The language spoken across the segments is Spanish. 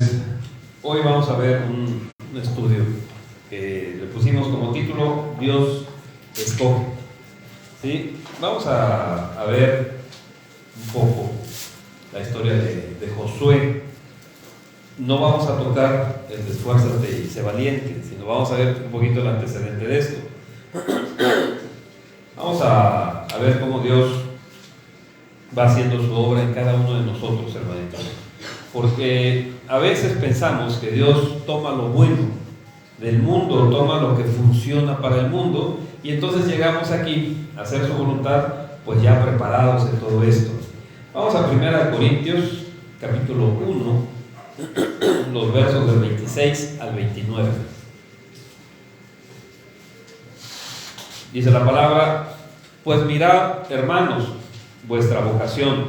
Hoy vamos a ver un estudio que le pusimos como título Dios escoge. ¿Sí? Vamos a ver un poco la historia de Josué. No vamos a tocar el de esfuérzate y sé valiente, sino vamos a ver un poquito el antecedente de esto. Vamos a ver cómo Dios va haciendo su obra en cada uno de nosotros, hermanitos. Porque a veces pensamos que Dios toma lo bueno del mundo, toma lo que funciona para el mundo, y entonces llegamos aquí a hacer su voluntad, pues ya preparados en todo esto. Vamos a 1 Corintios, capítulo 1, los versos del 26 al 29. Dice la palabra: pues mirad, hermanos, vuestra vocación,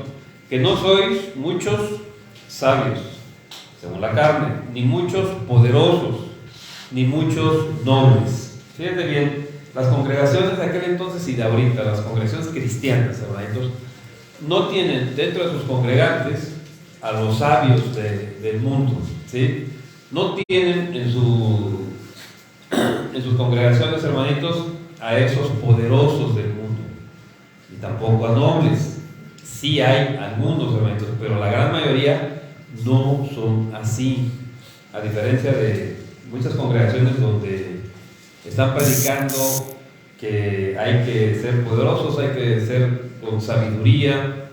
que no sois muchos sabios, según la carne, ni muchos poderosos, ni muchos nobles. Fíjense bien, las congregaciones de aquel entonces y de ahorita, las congregaciones cristianas, hermanitos, no tienen dentro de sus congregantes a los sabios del mundo, ¿sí? No tienen en sus congregaciones, hermanitos, a esos poderosos del mundo, y tampoco a nobles. Sí hay algunos, hermanitos, pero la gran mayoría no son así, a diferencia de muchas congregaciones donde están predicando que hay que ser poderosos, hay que ser con sabiduría.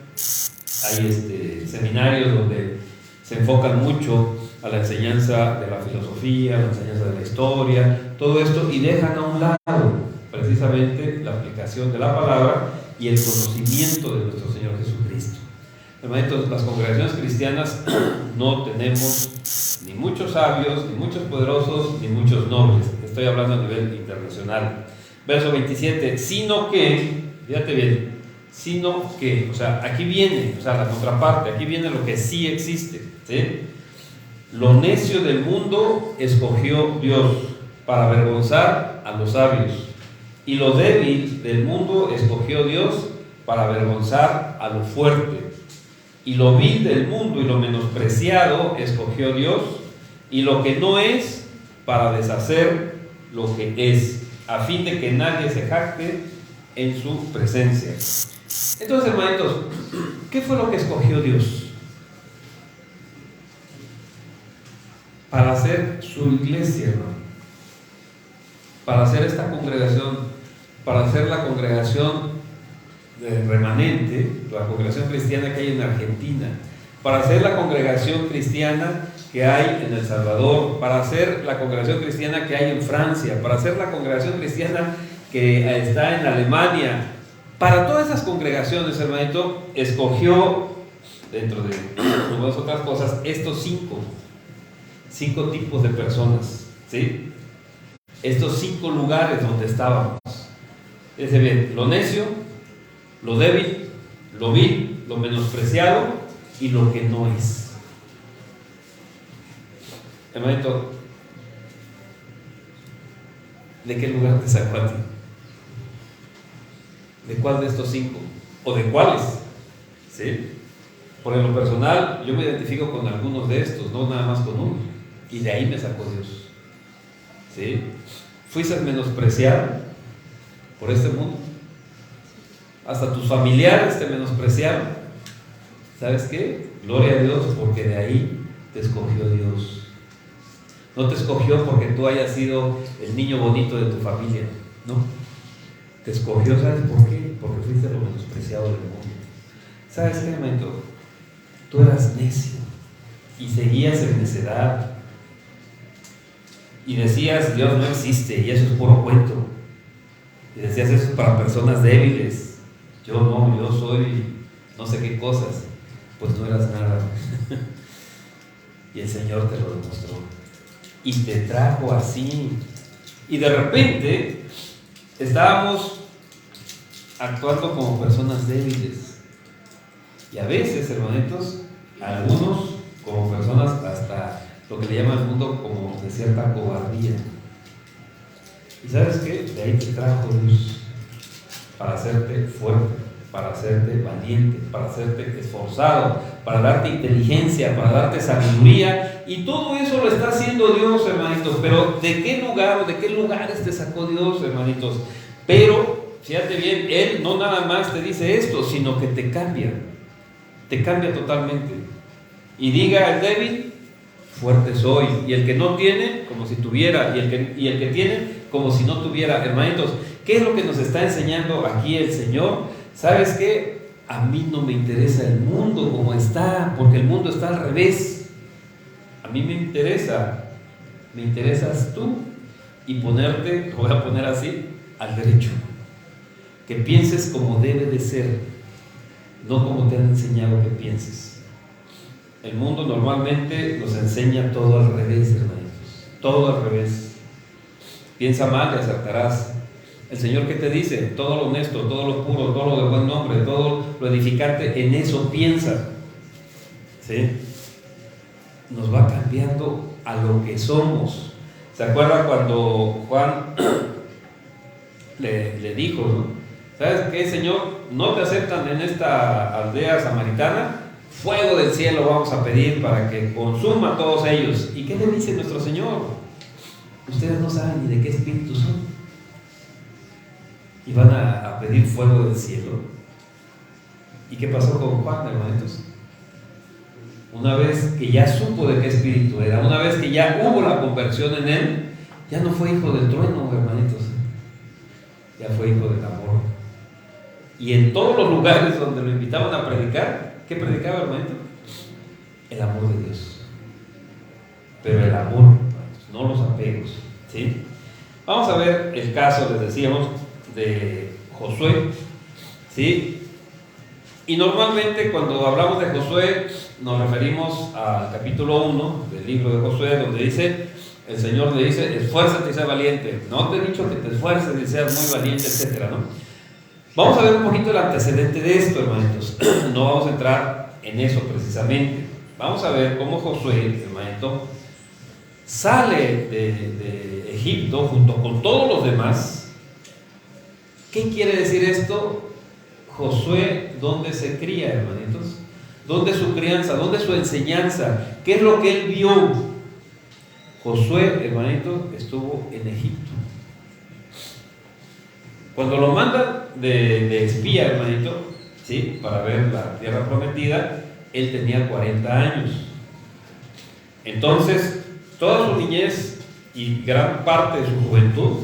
Hay seminarios donde se enfocan mucho a la enseñanza de la filosofía, a la enseñanza de la historia, todo esto, y dejan a un lado precisamente la aplicación de la palabra y el conocimiento de nuestro Señor Jesucristo. Hermanitos, las congregaciones cristianas no tenemos ni muchos sabios, ni muchos poderosos, ni muchos nobles. Estoy hablando a nivel internacional. Verso 27, sino que, fíjate bien, sino que, o sea, aquí viene, o sea, la contraparte, aquí viene lo que sí existe, ¿sí? Lo necio del mundo escogió Dios para avergonzar a los sabios, y lo débil del mundo escogió Dios para avergonzar a lo fuerte. Y lo vil del mundo y lo menospreciado escogió Dios, y lo que no es, para deshacer lo que es, a fin de que nadie se jacte en su presencia. Entonces, hermanitos, ¿qué fue lo que escogió Dios? Para hacer su iglesia, hermano. Para hacer esta congregación, para hacer la congregación remanente, la congregación cristiana que hay en Argentina, para hacer la congregación cristiana que hay en El Salvador, para hacer la congregación cristiana que hay en Francia, para hacer la congregación cristiana que está en Alemania. Para todas esas congregaciones, hermanito, escogió, dentro de algunas otras cosas, estos cinco tipos de personas, ¿sí? Estos 5 lugares donde estábamos. Fíjense bien, lo necio, lo débil, lo vil, lo menospreciado y lo que no es. Hermanito, ¿de qué lugar te sacó a ti? ¿De cuál de estos 5? ¿O de cuáles? ¿Sí? Por lo personal, yo me identifico con algunos de estos, no nada más con uno. Y de ahí me sacó Dios. ¿Sí? ¿Fuiste menospreciado por este mundo? Hasta tus familiares te menospreciaron. ¿Sabes qué? Gloria a Dios, porque de ahí te escogió Dios. No te escogió porque tú hayas sido el niño bonito de tu familia, no. Te escogió, ¿sabes por qué? Porque fuiste lo menospreciado del mundo. ¿Sabes qué, hermanito? Tú eras necio y seguías en necedad y decías, Dios no existe y eso es puro cuento, y decías, eso es para personas débiles, yo soy no sé qué cosas. Pues no eras nada. Y el Señor te lo demostró y te trajo así, y de repente estábamos actuando como personas débiles, y a veces, hermanitos, algunos como personas hasta lo que le llama el mundo como de cierta cobardía. ¿Y sabes qué? De ahí te trajo Dios para hacerte fuerte, para hacerte valiente, para hacerte esforzado, para darte inteligencia, para darte sabiduría y todo eso lo está haciendo Dios, hermanitos. Pero ¿de qué lugar o de qué lugares te sacó Dios, hermanitos? Pero fíjate bien, Él no nada más te dice esto, sino que te cambia totalmente. Y diga el débil, fuerte soy, y el que no tiene, como si tuviera, y el que tiene, como si no tuviera. Hermanitos, ¿qué es lo que nos está enseñando aquí el Señor? ¿Sabes qué? A mí no me interesa el mundo como está, porque el mundo está al revés. A mí me interesas tú, y ponerte, lo voy a poner así, al derecho. Que pienses como debe de ser, no como te han enseñado que pienses. El mundo normalmente nos enseña todo al revés, hermanitos, todo al revés. Piensa mal y acertarás. El Señor, ¿qué te dice? Todo lo honesto, todo lo puro, todo lo de buen nombre, todo lo edificante, en eso piensa. ¿Sí? Nos va cambiando a lo que somos. ¿Se acuerdan cuando Juan le dijo, ¿no? ¿Sabes qué, Señor? No te aceptan en esta aldea samaritana, fuego del cielo vamos a pedir para que consuma a todos ellos. ¿Y qué le dice nuestro Señor? Ustedes no saben ni de qué espíritu son, y van a pedir fuego del cielo. ¿Y qué pasó con Juan, hermanitos? Una vez que ya supo de qué espíritu era, una vez que ya hubo la conversión en él, ya no fue hijo del trueno, hermanitos, ya fue hijo del amor. Y en todos los lugares donde lo invitaban a predicar, ¿qué predicaba, hermanito? El amor de Dios. Pero el amor, hermanitos, no los apegos, ¿sí? Vamos a ver el caso, les decíamos, de Josué, ¿sí? Y normalmente cuando hablamos de Josué nos referimos al capítulo 1 del libro de Josué, donde dice, el Señor le dice, esfuérzate y sé valiente. No te he dicho que te esfuerces y seas muy valiente, etcétera, ¿no? Vamos a ver un poquito el antecedente de esto, hermanitos. No vamos a entrar en eso precisamente. Vamos a ver cómo Josué, hermanito, sale de Egipto junto con todos los demás. ¿Qué quiere decir esto? Josué, ¿dónde se cría, hermanitos? ¿Dónde su crianza? ¿Dónde su enseñanza? ¿Qué es lo que él vio? Josué, hermanito, estuvo en Egipto. Cuando lo mandan de espía, hermanito, ¿sí?, para ver la tierra prometida, él tenía 40 años. Entonces, toda su niñez y gran parte de su juventud,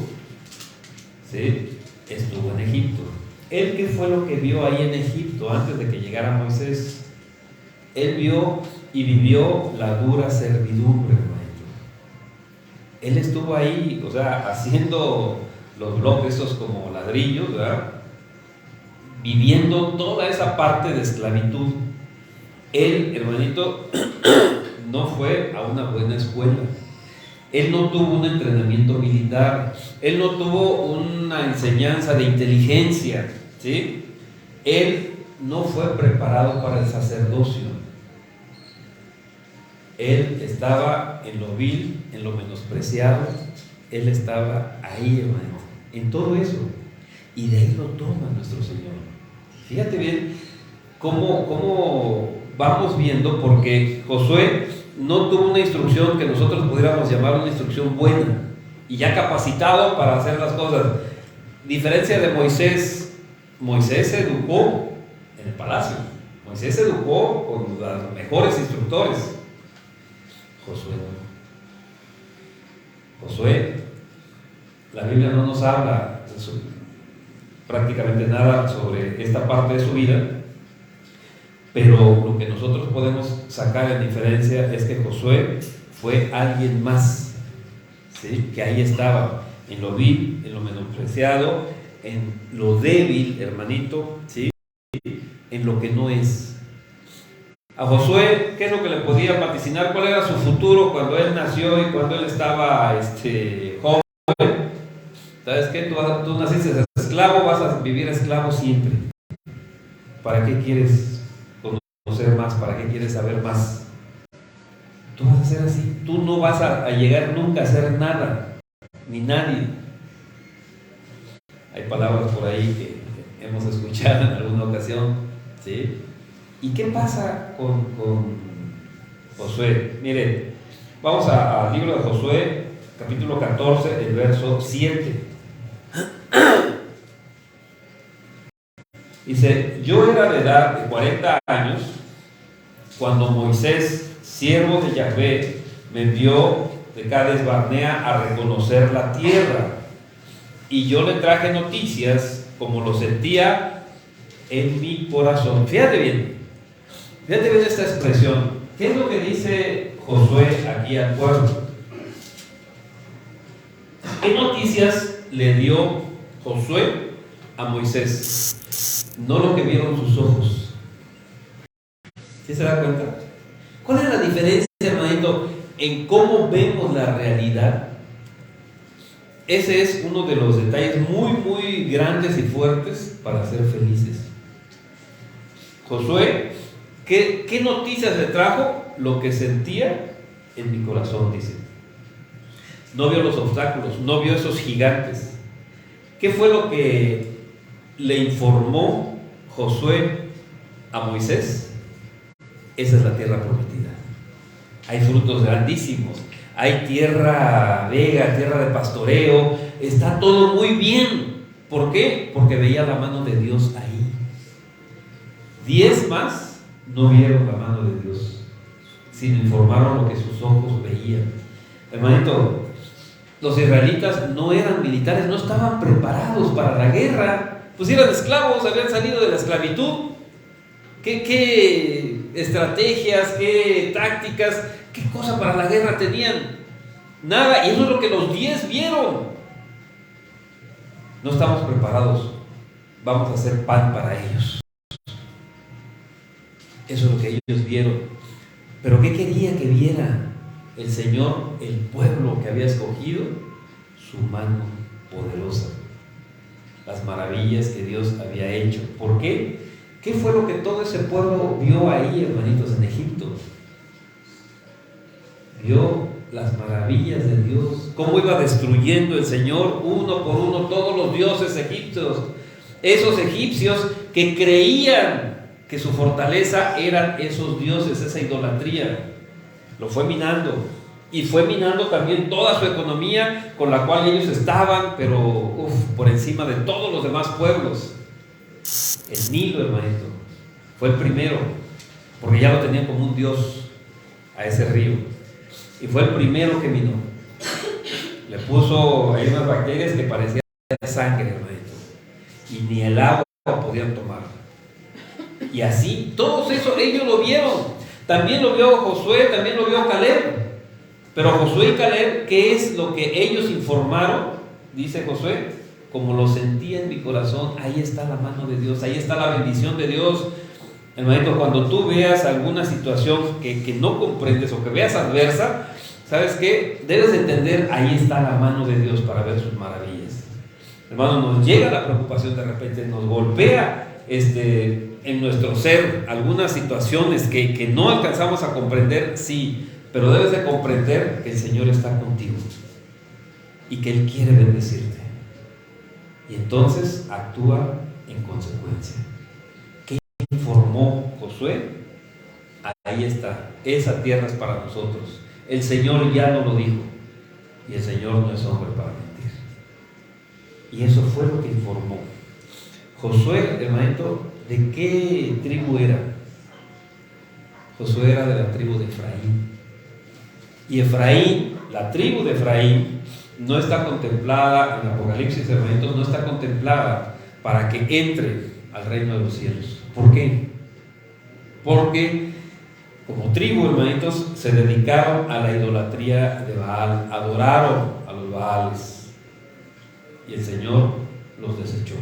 ¿sí?, estuvo en Egipto. ¿Él qué fue lo que vio ahí en Egipto antes de que llegara Moisés? Él vio y vivió la dura servidumbre, hermanito. Él estuvo ahí, o sea, haciendo los bloques esos como ladrillos, ¿verdad?, viviendo toda esa parte de esclavitud. Él, hermanito, no fue a una buena escuela. Él no tuvo un entrenamiento militar. Él no tuvo una enseñanza de inteligencia, ¿sí? Él no fue preparado para el sacerdocio. Él estaba en lo vil, en lo menospreciado. Él estaba ahí, hermano, en todo eso. Y de ahí lo toma nuestro Señor. Fíjate bien cómo vamos viendo, porque Josué no tuvo una instrucción que nosotros pudiéramos llamar una instrucción buena y ya capacitado para hacer las cosas. Diferencia de Moisés. Moisés se educó en el palacio. Moisés se educó con los mejores instructores. Josué no. Josué, la Biblia no nos habla prácticamente nada sobre esta parte de su vida, pero lo que nosotros podemos sacar en diferencia es que Josué fue alguien más, ¿sí?, que ahí estaba, en lo vil, en lo menospreciado, en lo débil, hermanito, ¿sí?, en lo que no es. A Josué, ¿qué es lo que le podía vaticinar? ¿Cuál era su futuro cuando él nació y cuando él estaba joven? ¿Sabes qué? Tú naciste esclavo, vas a vivir esclavo siempre. ¿Para qué quieres conocer más? ¿Para qué quieres saber más? Tú vas a ser así. Tú no vas a llegar nunca a ser nada, ni nadie. Hay palabras por ahí que hemos escuchado en alguna ocasión, ¿sí? ¿Y qué pasa con Josué? Mire, Vamos al libro de Josué, capítulo 14, el verso 7. Dice: yo era de edad de 40 años cuando Moisés, siervo de Yahvé, me envió de Cades Barnea a reconocer la tierra, y yo le traje noticias como lo sentía en mi corazón. Fíjate bien esta expresión. ¿Qué es lo que dice Josué aquí al pueblo? ¿Qué noticias le dio Josué a Moisés? No lo que vieron sus ojos. ¿Sí se da cuenta? ¿Cuál es la diferencia, hermanito, en cómo vemos la realidad? Ese es uno de los detalles muy grandes y fuertes para ser felices. Josué, ¿qué noticias le trajo? Lo que sentía en mi corazón, dice. No vio los obstáculos, no vio esos gigantes. ¿Qué fue lo que le informó Josué a Moisés? Esa es la tierra prometida. Hay frutos grandísimos, hay tierra vega, tierra de pastoreo, está todo muy bien. ¿Por qué? Porque veía la mano de Dios ahí. 10 más no vieron la mano de Dios, sino informaron lo que sus ojos veían. Hermanito, los israelitas no eran militares, no estaban preparados para la guerra, pues eran esclavos, habían salido de la esclavitud. ¿Qué estrategias, qué tácticas, qué cosa para la guerra tenían? Nada, y eso es lo que los 10 vieron. No estamos preparados, vamos a hacer pan para ellos. Eso es lo que ellos vieron. Pero ¿qué quería que viera el Señor, el pueblo que había escogido? Su mano poderosa, las maravillas que Dios había hecho. ¿Por qué? ¿Qué fue lo que todo ese pueblo vio ahí, hermanitos, en Egipto? Vio las maravillas de Dios, cómo iba destruyendo el Señor uno por uno todos los dioses egipcios, esos egipcios que creían que su fortaleza eran esos dioses, esa idolatría. Lo fue minando, y fue minando también toda su economía con la cual ellos estaban, pero por encima de todos los demás pueblos. El Nilo, hermanito, fue el primero, porque ya lo tenían como un dios a ese río, y fue el primero que minó. Le puso ahí unas bacterias que parecían sangre, hermanito, y ni el agua podían tomar. Y así, todos eso ellos lo vieron. También lo vio Josué, también lo vio Caleb. Pero Josué y Caleb, ¿qué es lo que ellos informaron? Dice Josué: como lo sentía en mi corazón, ahí está la mano de Dios, ahí está la bendición de Dios. Hermanito, cuando tú veas alguna situación que no comprendes o que veas adversa, ¿sabes qué? Debes de entender, ahí está la mano de Dios para ver sus maravillas. Hermano, nos llega la preocupación de repente, nos golpea en nuestro ser algunas situaciones que no alcanzamos a comprender, sí, pero debes de comprender que el Señor está contigo y que Él quiere bendecirte, y entonces actúa en consecuencia. ¿Qué informó Josué? Ahí está, esa tierra es para nosotros. El Señor ya nos lo dijo, y el Señor no es hombre para mentir. Y eso fue lo que informó Josué, hermanito. ¿De qué tribu era? Josué era de la tribu de Efraín. Y Efraín, la tribu de Efraín, no está contemplada en Apocalipsis, hermanitos, no está contemplada para que entre al reino de los cielos. ¿Por qué? Porque como tribu, hermanitos, se dedicaron a la idolatría de Baal, adoraron a los Baales, y el Señor los desechó.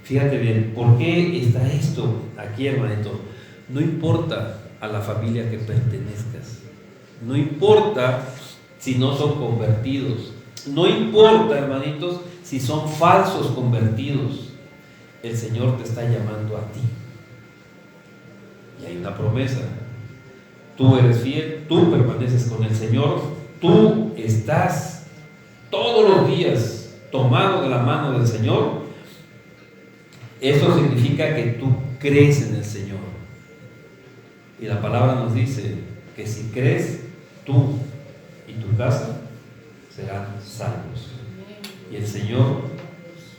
Fíjate bien, ¿por qué está esto aquí, hermanito? No importa a la familia que pertenezcas, no importa si no son convertidos, no importa, hermanitos, si son falsos convertidos, el Señor te está llamando a ti. Y hay una promesa: tú eres fiel, tú permaneces con el Señor, tú estás todos los días tomado de la mano del Señor. Eso significa que tú crees en el Señor. Y la palabra nos dice que si crees, tú casa serán salvos. Y el Señor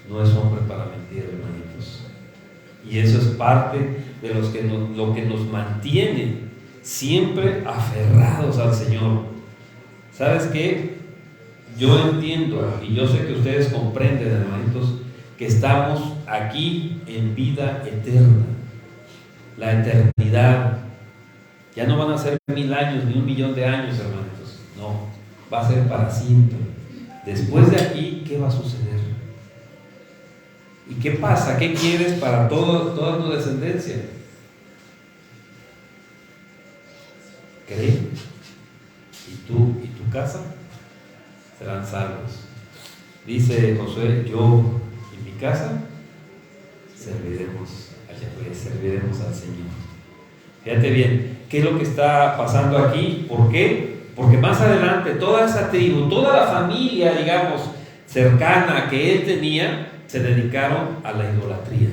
no es hombre para mentir, hermanitos. Y eso es parte de lo que nos mantiene siempre aferrados al Señor. ¿Sabes qué? Yo entiendo y yo sé que ustedes comprenden, hermanitos, que estamos aquí en vida eterna. La eternidad. Ya no van a ser 1000 años ni 1.000.000 de años, hermanitos. No, va a ser para siempre. Después de aquí, ¿qué va a suceder? ¿Y qué pasa? ¿Qué quieres para toda tu descendencia? ¿Cree? ¿Y tú y tu casa serán salvos? Dice Josué: yo y mi casa serviremos a Yahweh, serviremos al Señor. Fíjate bien, ¿qué es lo que está pasando aquí? ¿Por qué? Porque más adelante toda esa tribu, toda la familia, digamos, cercana que él tenía, se dedicaron a la idolatría.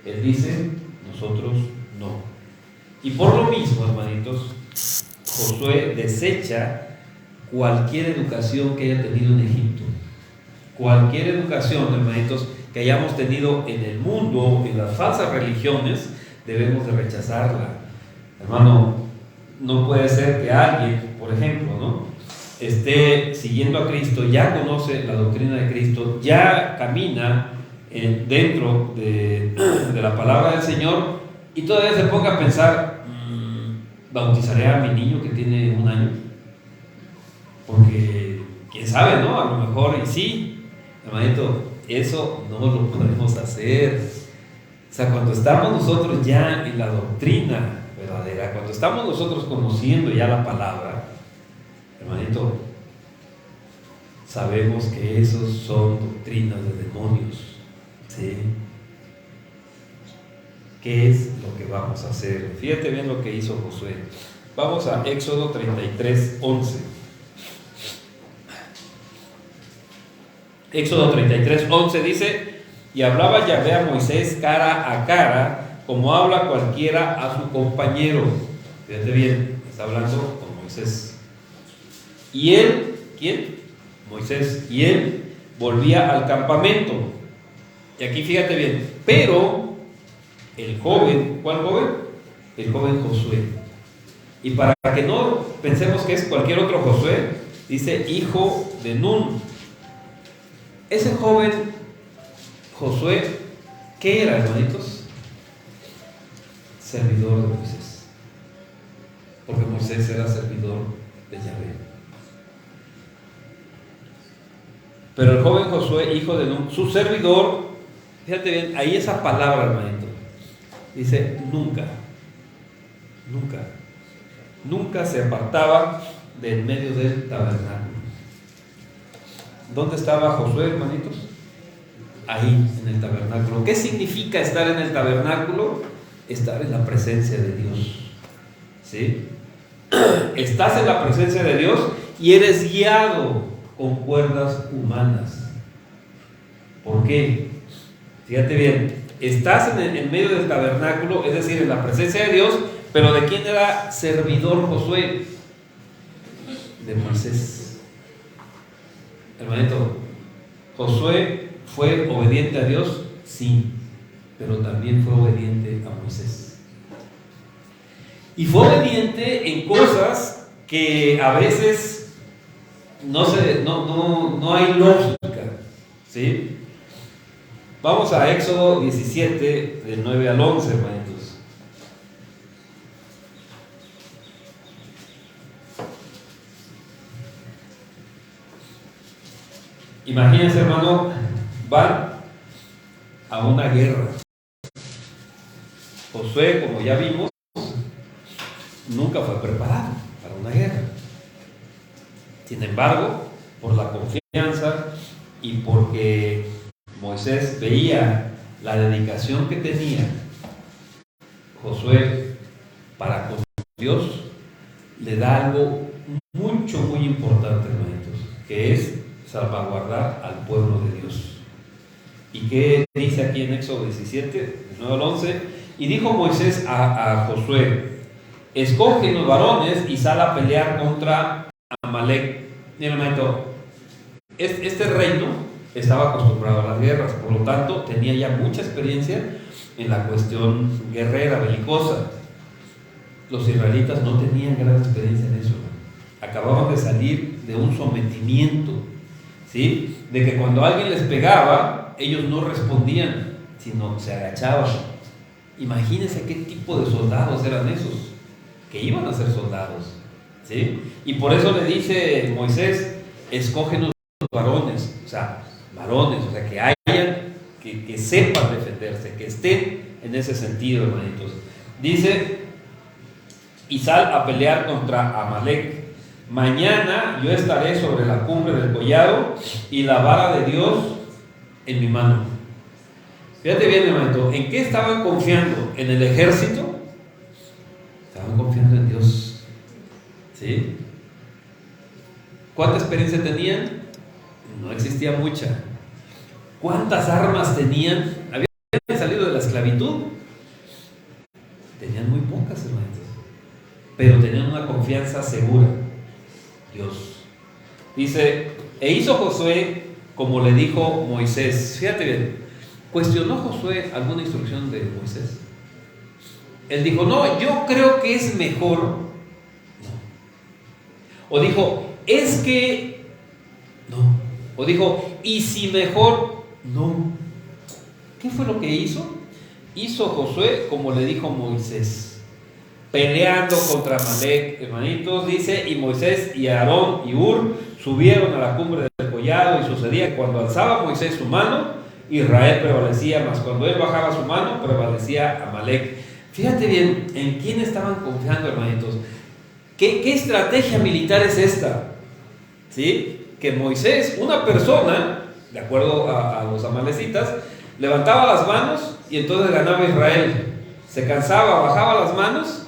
Él dice: nosotros no. Y por lo mismo, hermanitos, Josué desecha cualquier educación que haya tenido en Egipto. Cualquier educación, hermanitos, que hayamos tenido en el mundo, en las falsas religiones, debemos de rechazarla. Hermano, no puede ser que alguien, por ejemplo, ¿no?, esté siguiendo a Cristo, ya conoce la doctrina de Cristo, ya camina dentro de la palabra del Señor, y todavía se ponga a pensar: ¿bautizaré a mi niño que tiene 1 año? Porque quién sabe, ¿no? A lo mejor, y sí, hermanito, eso no lo podemos hacer. O sea, cuando estamos nosotros ya en la doctrina verdadera, cuando estamos nosotros conociendo ya la palabra, hermanito, sabemos que esos son doctrinas de demonios, ¿sí? ¿Qué es lo que vamos a hacer? Fíjate bien lo que hizo Josué. Vamos a Éxodo 33:11. Éxodo 33:11 dice: y hablaba Yahvé a Moisés cara a cara, como habla cualquiera a su compañero. Fíjate bien, está hablando con Moisés. Y él, ¿quién? Moisés. Y él volvía al campamento. Y aquí fíjate bien, pero el joven, ¿cuál joven? El joven Josué. Y para que no pensemos que es cualquier otro Josué, dice: hijo de Nun. Ese joven Josué, ¿qué era, hermanitos? Servidor de Moisés. Porque Moisés era servidor de Yahvé. Pero el joven Josué, hijo de Nun, su servidor, fíjate bien, ahí esa palabra, hermanito, dice: nunca, nunca, nunca se apartaba del medio del tabernáculo. ¿Dónde estaba Josué, hermanitos? Ahí, en el tabernáculo. ¿Qué significa estar en el tabernáculo? Estar en la presencia de Dios, ¿sí? Estás en la presencia de Dios y eres guiado con cuerdas humanas. ¿Por qué? Fíjate bien, estás en medio del tabernáculo, es decir, en la presencia de Dios, pero ¿de quién era servidor Josué? De Moisés. Hermanito, ¿Josué fue obediente a Dios? Sí, pero también fue obediente a Moisés. Y fue obediente en cosas que a veces no hay lógica, ¿sí? Vamos a Éxodo 17, del 9 al 11, hermanitos. Imagínense, hermano, van a una guerra. Josué, como ya vimos, nunca fue preparado para una guerra. Sin embargo, por la confianza y porque Moisés veía la dedicación que tenía Josué para con Dios, le da algo mucho, muy importante, hermanitos, que es salvaguardar al pueblo de Dios. ¿Y qué dice aquí en Éxodo 17, del 9 al 11? Y dijo Moisés a Josué: escoge los varones y sal a pelear contra Amalek. Mira, hermanito, este reino estaba acostumbrado a las guerras, por lo tanto tenía ya mucha experiencia en la cuestión guerrera, belicosa. Los israelitas no tenían gran experiencia en eso. Acababan de salir de un sometimiento, ¿sí? De que cuando alguien les pegaba, ellos no respondían, sino se agachaban. Imagínense qué tipo de soldados eran esos, que iban a ser soldados, ¿sí? Y por eso le dice Moisés, escógenos varones, o sea, que hayan, que sepan defenderse, que estén en ese sentido, hermanitos. Dice, y sal a pelear contra Amalek. Mañana yo estaré sobre la cumbre del collado y la vara de Dios en mi mano. Fíjate bien, hermanito, ¿en qué estaban confiando? ¿En el ejército? Estaban confiando en Dios, ¿sí? ¿Cuánta experiencia tenían? No existía mucha. ¿Cuántas armas tenían? ¿Habían salido de la esclavitud? Tenían muy pocas, hermanitos, pero tenían una confianza segura. Dios. Dice, e hizo Josué como le dijo Moisés. Fíjate bien, ¿cuestionó Josué alguna instrucción de Moisés? Él dijo, no, yo creo que es mejor. No. O dijo, es que no. O dijo, y si mejor. No. ¿Qué fue lo que hizo? Hizo Josué como le dijo Moisés, peleando contra Amalek, hermanitos, dice, y Moisés y Aarón y Hur subieron a la cumbre del collado, y sucedía que cuando alzaba Moisés su mano, Israel prevalecía, mas cuando él bajaba su mano, prevalecía Amalek. Fíjate bien, ¿en quién estaban confiando, hermanitos? ¿Qué estrategia militar es esta? ¿Sí? Que Moisés, una persona, de acuerdo a los amalecitas, levantaba las manos y entonces ganaba Israel. Se cansaba, bajaba las manos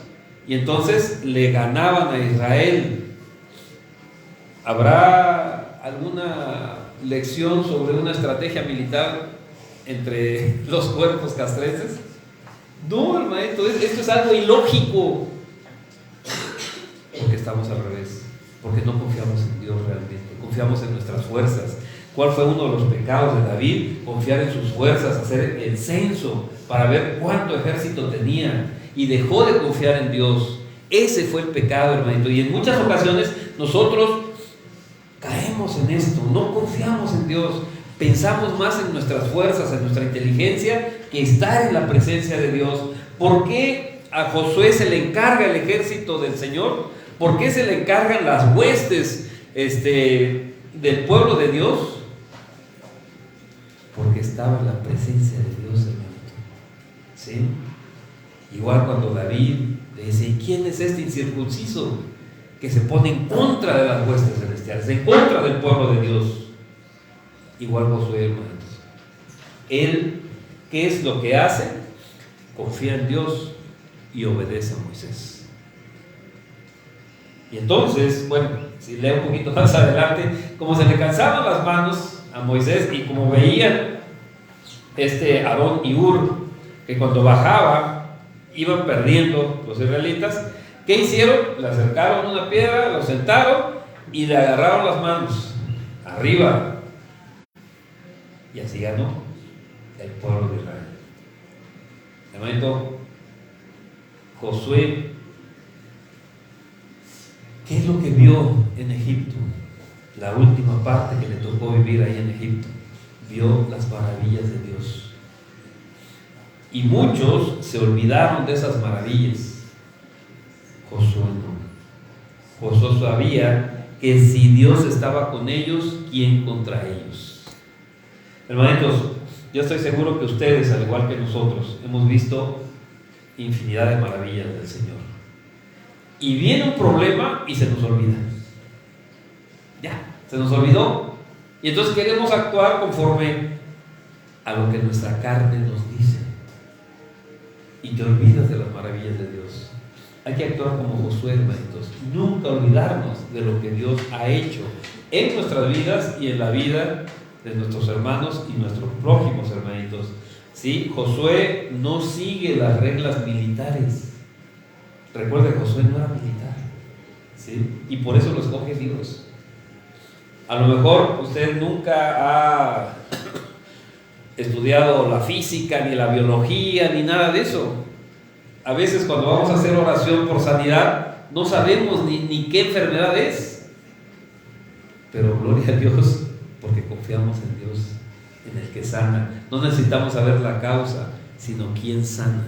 y entonces le ganaban a Israel. ¿Habrá alguna lección sobre una estrategia militar entre los cuerpos castrenses? No, hermano, esto es algo ilógico. Porque estamos al revés, porque no confiamos en Dios realmente, confiamos en nuestras fuerzas. ¿Cuál fue uno de los pecados de David? Confiar en sus fuerzas, hacer el censo para ver cuánto ejército tenía, y dejó de confiar en Dios. Ese fue el pecado, hermanito, y en muchas ocasiones nosotros caemos en esto, no confiamos en Dios, pensamos más en nuestras fuerzas, en nuestra inteligencia, que estar en la presencia de Dios. ¿Por qué a Josué se le encarga el ejército del Señor? ¿Por qué se le encargan las huestes del pueblo de Dios? Porque estaba en la presencia de Dios, hermanito, ¿sí? Igual cuando David le dice, ¿quién es este incircunciso que se pone en contra de las huestes celestiales, en contra del pueblo de Dios? Igual Josué, hermanos. Él, ¿qué es lo que hace? Confía en Dios y obedece a Moisés. Y entonces, bueno, si leo un poquito más adelante, como se le cansaban las manos a Moisés, y como veían Aarón y Hur, que cuando bajaba iban perdiendo los israelitas, ¿qué hicieron? Le acercaron una piedra, lo sentaron y le agarraron las manos arriba, y así ganó el pueblo de Israel. De momento, Josué, ¿qué es lo que vio en Egipto? La última parte que le tocó vivir ahí en Egipto, vio las maravillas de Dios. Y muchos se olvidaron de esas maravillas. Josué no. Josué sabía que si Dios estaba con ellos, ¿quién contra ellos? Hermanitos, yo estoy seguro que ustedes, al igual que nosotros, hemos visto infinidad de maravillas del Señor. Y viene un problema y se nos olvida. Ya, se nos olvidó. Y entonces queremos actuar conforme a lo que nuestra carne nos dice. Y te olvidas de las maravillas de Dios. Hay que actuar como Josué, hermanitos. Nunca olvidarnos de lo que Dios ha hecho en nuestras vidas y en la vida de nuestros hermanos y nuestros prójimos, hermanitos. ¿Sí? Josué no sigue las reglas militares. Recuerden, Josué no era militar, ¿sí? Y por eso lo escoge Dios. A lo mejor usted nunca ha estudiado la física, ni la biología, ni nada de eso. A veces cuando vamos a hacer oración por sanidad, no sabemos ni qué enfermedad es. Pero gloria a Dios, porque confiamos en Dios, en el que sana. No necesitamos saber la causa, sino quién sana.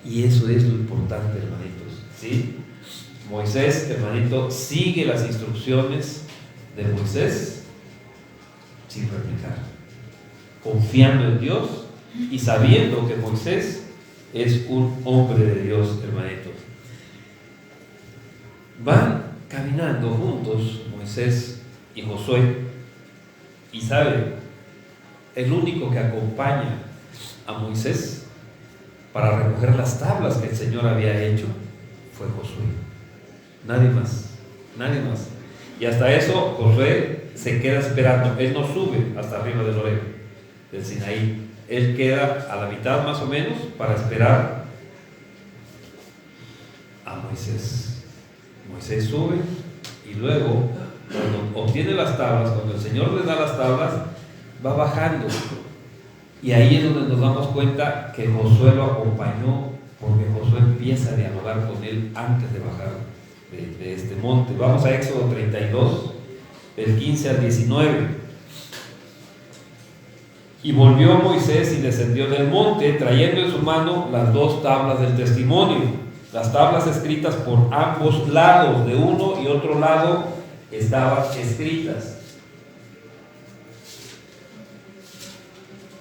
Y eso es lo importante, hermanitos, ¿sí? Moisés, hermanito, sigue las instrucciones de Moisés sin replicar, confiando en Dios y sabiendo que Moisés es un hombre de Dios, hermanito. Van caminando juntos Moisés y Josué, y sabe, el único que acompaña a Moisés para recoger las tablas que el Señor había hecho fue Josué. Nadie más, nadie más. Y hasta eso Josué se queda esperando. Él no sube hasta arriba del Horeb, del Sinaí. Él queda a la mitad más o menos para esperar a Moisés. Moisés sube y luego, cuando obtiene las tablas, cuando el Señor le da las tablas, va bajando. Y ahí es donde nos damos cuenta que Josué lo acompañó, porque Josué empieza a dialogar con él antes de bajar de este monte. Vamos a Éxodo 32, del 15 al 19. Y volvió Moisés y descendió del monte, trayendo en su mano las dos tablas del testimonio, las tablas escritas por ambos lados, de uno y otro lado estaban escritas.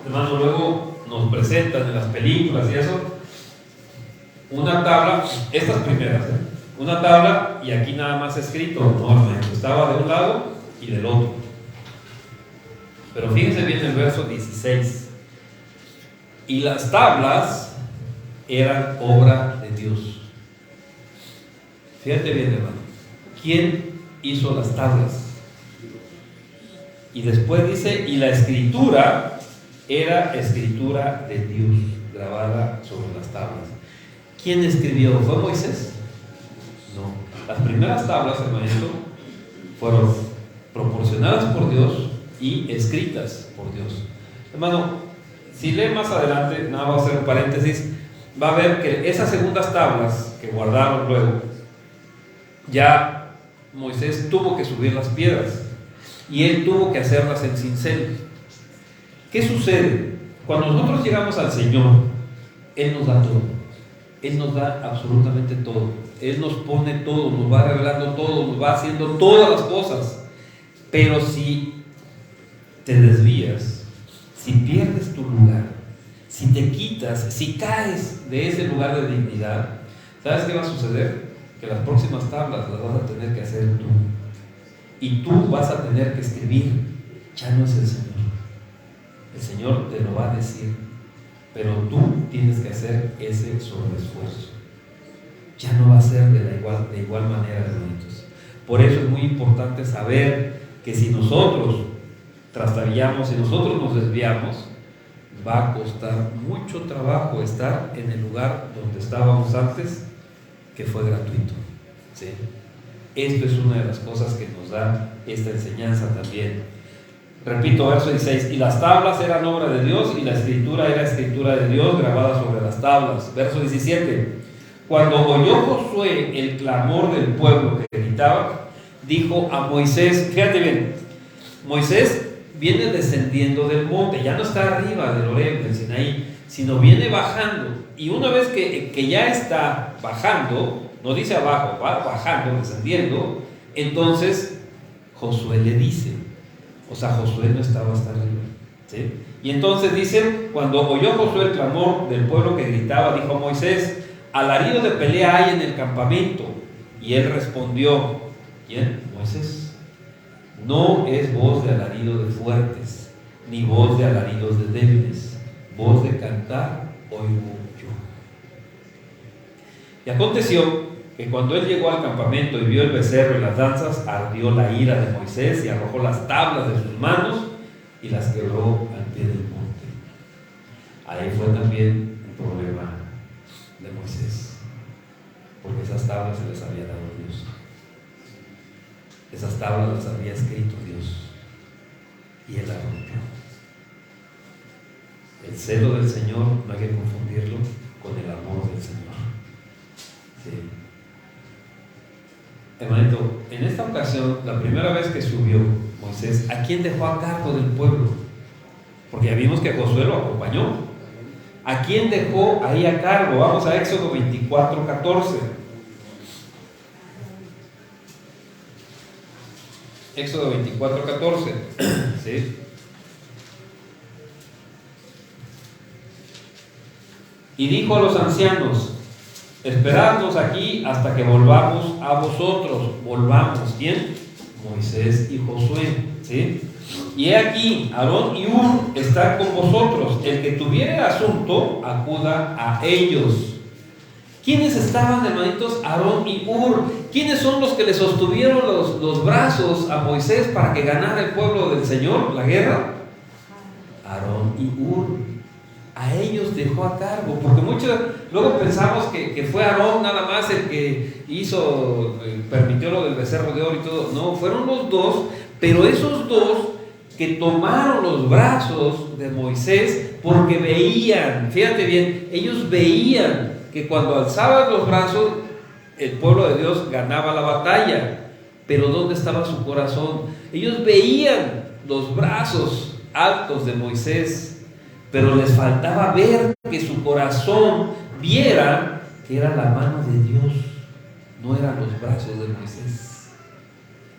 Hermano, luego nos presentan en las películas y eso, una tabla, estas primeras, una tabla y aquí nada más escrito, no, estaba de un lado y del otro. Pero fíjense bien el verso 16. Y las tablas eran obra de Dios. Fíjate bien, hermano. ¿Quién hizo las tablas? Y después dice, y la escritura era escritura de Dios, grabada sobre las tablas. ¿Quién escribió? ¿Fue Moisés? No. Las primeras tablas, hermanito, fueron proporcionadas por Dios y escritas por Dios. Hermano, si lee más adelante, nada, voy a hacer un paréntesis, va a ver que esas segundas tablas que guardaron luego, ya Moisés tuvo que subir las piedras y él tuvo que hacerlas en cincel. ¿Qué sucede? Cuando nosotros llegamos al Señor, Él nos da todo. Él nos da absolutamente todo. Él nos pone todo, nos va revelando todo, nos va haciendo todas las cosas. Pero si te desvías, si pierdes tu lugar, si te quitas, si caes de ese lugar de dignidad, ¿sabes qué va a suceder? Que las próximas tablas las vas a tener que hacer tú. Y tú vas a tener que escribir. Ya no es el Señor. El Señor te lo va a decir, pero tú tienes que hacer ese sobreesfuerzo. Ya no va a ser de igual manera, hermanitos. Por eso es muy importante saber que si nosotros trastabillamos, si nosotros nos desviamos, va a costar mucho trabajo estar en el lugar donde estábamos antes, que fue gratuito. ¿Sí? Esto es una de las cosas que nos da esta enseñanza también. Repito, verso 16, y las tablas eran obra de Dios y la escritura era escritura de Dios grabada sobre las tablas. Verso 17, cuando oyó Josué el clamor del pueblo que gritaba, dijo a Moisés, fíjate bien, Moisés viene descendiendo del monte, ya no está arriba del Horeb, del Sinaí, sino viene bajando, y una vez que ya está bajando, no dice abajo, va bajando, descendiendo, entonces Josué le dice, o sea, Josué no estaba hasta arriba, ¿sí? Y entonces dice, cuando oyó Josué el clamor del pueblo que gritaba, dijo a Moisés, alarido de pelea hay en el campamento. Y él respondió, ¿quién? Moisés. No es voz de alarido de fuertes, ni voz de alaridos de débiles, voz de cantar oigo yo. Y aconteció que cuando él llegó al campamento y vio el becerro y las danzas, ardió la ira de Moisés y arrojó las tablas de sus manos y las quebró al pie del monte. Ahí fue también un problema de Moisés, porque esas tablas se les había dado Dios. Esas tablas las había escrito Dios y Él las rompió. El celo del Señor no hay que confundirlo con el amor del Señor. Sí. Hermanito, en esta ocasión, la primera vez que subió Moisés, ¿a quién dejó a cargo del pueblo? Porque ya vimos que Josué lo acompañó. ¿A quién dejó ahí a cargo? Vamos a Éxodo 24:14. Éxodo 24:14. ¿Sí? Y dijo a los ancianos: esperadnos aquí hasta que volvamos a vosotros. Volvamos. ¿Quién? Moisés y Josué. ¿Sí? Y he aquí, Aarón y Hur están con vosotros. El que tuviere asunto, acuda a ellos. ¿Quiénes estaban, hermanitos? Aarón y Hur. ¿Quiénes son los que le sostuvieron los brazos a Moisés para que ganara el pueblo del Señor la guerra? Aarón y Hur. A ellos dejó a cargo, porque muchos luego pensamos que fue Aarón nada más el que permitió lo del becerro de oro y todo. No, fueron los dos, pero esos dos que tomaron los brazos de Moisés porque veían, fíjate bien, ellos veían que cuando alzaban los brazos el pueblo de Dios ganaba la batalla. Pero ¿dónde estaba su corazón? Ellos veían los brazos altos de Moisés, pero les faltaba ver que su corazón viera que era la mano de Dios, no eran los brazos de Moisés.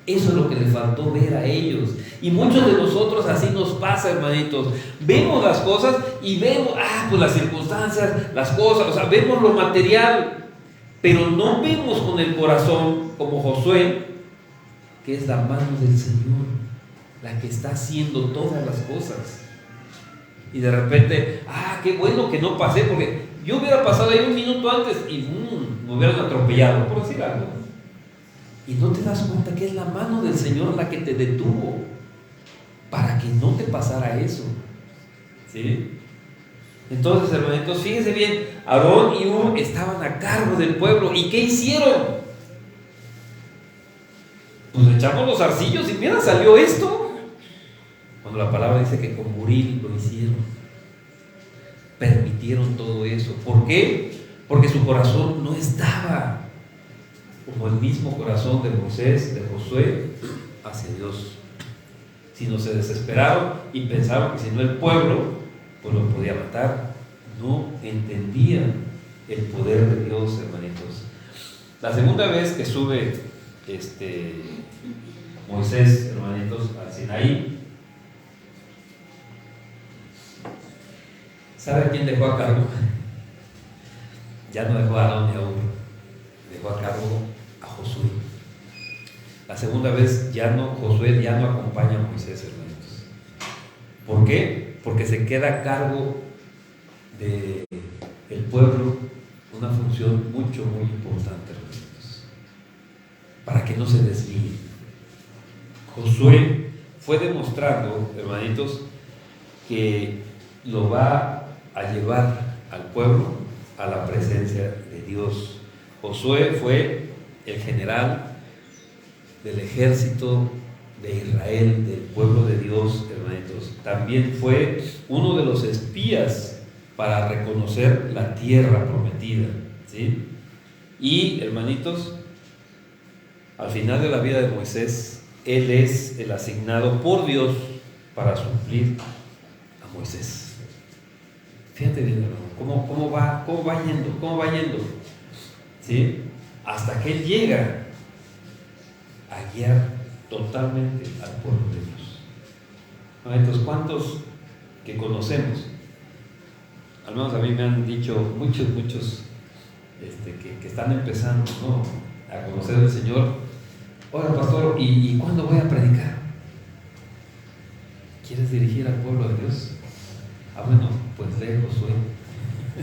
Eso es lo que les faltó ver a ellos. Y muchos de nosotros así nos pasa, hermanitos. Vemos las cosas y vemos, pues las circunstancias, las cosas, o sea, vemos lo material, pero no vemos con el corazón como Josué, que es la mano del Señor, la que está haciendo todas las cosas. Y de repente, qué bueno que no pasé, porque yo hubiera pasado ahí un minuto antes y me hubieran atropellado, por decir algo. Y no te das cuenta que es la mano del Señor la que te detuvo para que no te pasara eso. ¿Sí? Entonces, hermanitos, fíjense bien, Aarón y Hur estaban a cargo del pueblo. ¿Y qué hicieron? Pues echamos los arcillos y mira, salió esto. Cuando la palabra dice que con buril lo hicieron, permitieron todo eso. ¿Por qué? Porque su corazón no estaba como el mismo corazón de Moisés, de Josué, hacia Dios, sino se desesperaron y pensaron que si no el pueblo, pues lo podía matar. No entendían el poder de Dios, hermanitos. La segunda vez que sube Moisés, hermanitos, al Sinaí, ¿sabe a quién dejó a cargo? Ya no dejó a Aarón ni a Hur, dejó a cargo a Josué. La segunda vez Josué ya no acompaña a Moisés, hermanitos. ¿Por qué? Porque se queda a cargo del pueblo una función muy importante, hermanitos, para que no se desvíe. Josué fue demostrando, hermanitos, que lo va a llevar al pueblo a la presencia de Dios. Josué fue el general del ejército de Israel, del pueblo de Dios, hermanitos. También fue uno de los espías para reconocer la tierra prometida, ¿sí? Y, hermanitos, al final de la vida de Moisés, él es el asignado por Dios para suplir a Moisés. Fíjate bien, hermano, cómo va yendo, ¿sí? Hasta que él llega a guiar totalmente al pueblo de Dios. Entonces, ¿cuántos que conocemos? Al menos a mí me han dicho muchos que están empezando, ¿no?, a conocer al Señor. Oiga, pastor, ¿y cuándo voy a predicar? ¿Quieres dirigir al pueblo de Dios? Bueno, pues lee Josué.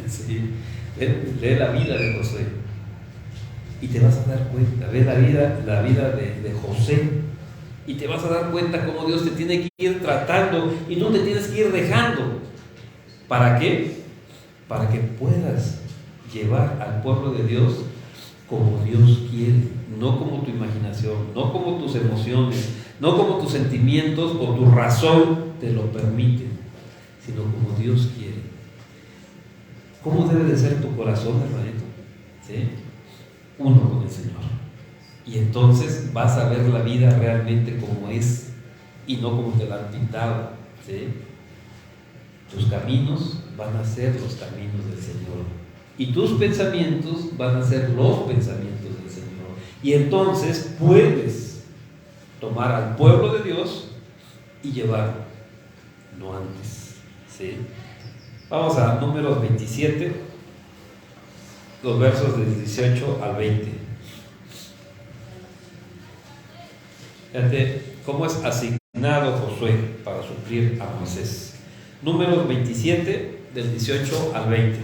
Sí, lee la vida de Josué y te vas a dar cuenta. Ve la vida de José y te vas a dar cuenta cómo Dios te tiene que ir tratando y no te tienes que ir dejando. ¿Para qué? Para que puedas llevar al pueblo de Dios como Dios quiere, no como tu imaginación, no como tus emociones, no como tus sentimientos o tu razón te lo permite, sino como Dios quiere. ¿Cómo debe de ser tu corazón, hermanito? ¿Sí? Uno con el Señor. Y entonces vas a ver la vida realmente como es y no como te la han pintado. ¿Sí? Tus caminos van a ser los caminos del Señor y tus pensamientos van a ser los pensamientos del Señor. Y entonces puedes tomar al pueblo de Dios y llevarlo, no antes. ¿Sí? Vamos a Números 27, los versos del 18 al 20. Fíjate cómo es asignado Josué para suplir a Moisés. Números 27, del 18 al 20.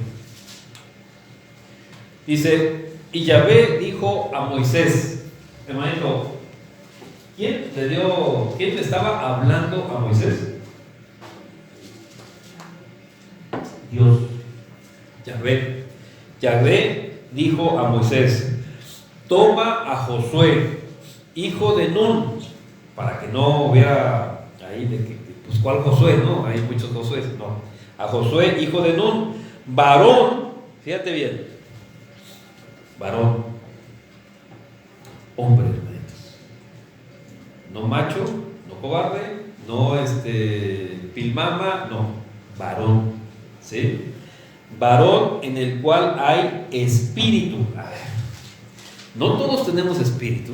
Dice: y Yahvé dijo a Moisés, hermanito, ¿quién le estaba hablando a Moisés? Dios. Yahvé dijo a Moisés: toma a Josué, hijo de Nun, para que no hubiera ahí de que, pues ¿cuál Josué? No, hay muchos Josué, no. A Josué, hijo de Nun, varón, fíjate bien, varón, hombre, hermanitos, no macho, no cobarde, no pilmama, no, varón, ¿sí? Varón en el cual hay espíritu. A ver, no todos tenemos espíritu.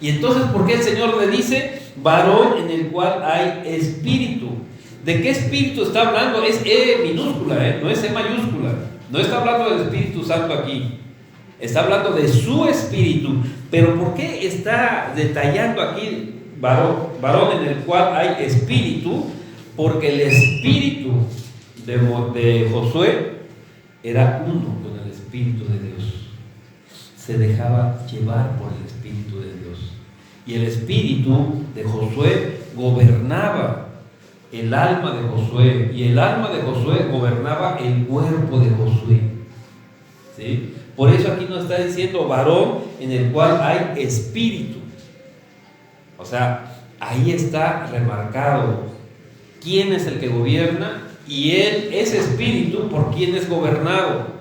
Y entonces, ¿por qué el Señor le dice varón en el cual hay espíritu? ¿De qué espíritu está hablando? Es E minúscula, no es E mayúscula. No está hablando del Espíritu Santo aquí. Está hablando de su espíritu. Pero ¿por qué está detallando aquí varón en el cual hay espíritu? Porque el espíritu de Josué era uno con el espíritu de Dios. Se dejaba llevar por el espíritu de Dios. Y el espíritu de Josué gobernaba el alma de Josué, y el alma de Josué gobernaba el cuerpo de Josué. ¿Sí? Por eso aquí nos está diciendo varón en el cual hay espíritu. O sea, ahí está remarcado quién es el que gobierna, y él, ese espíritu, ¿por quién es gobernado?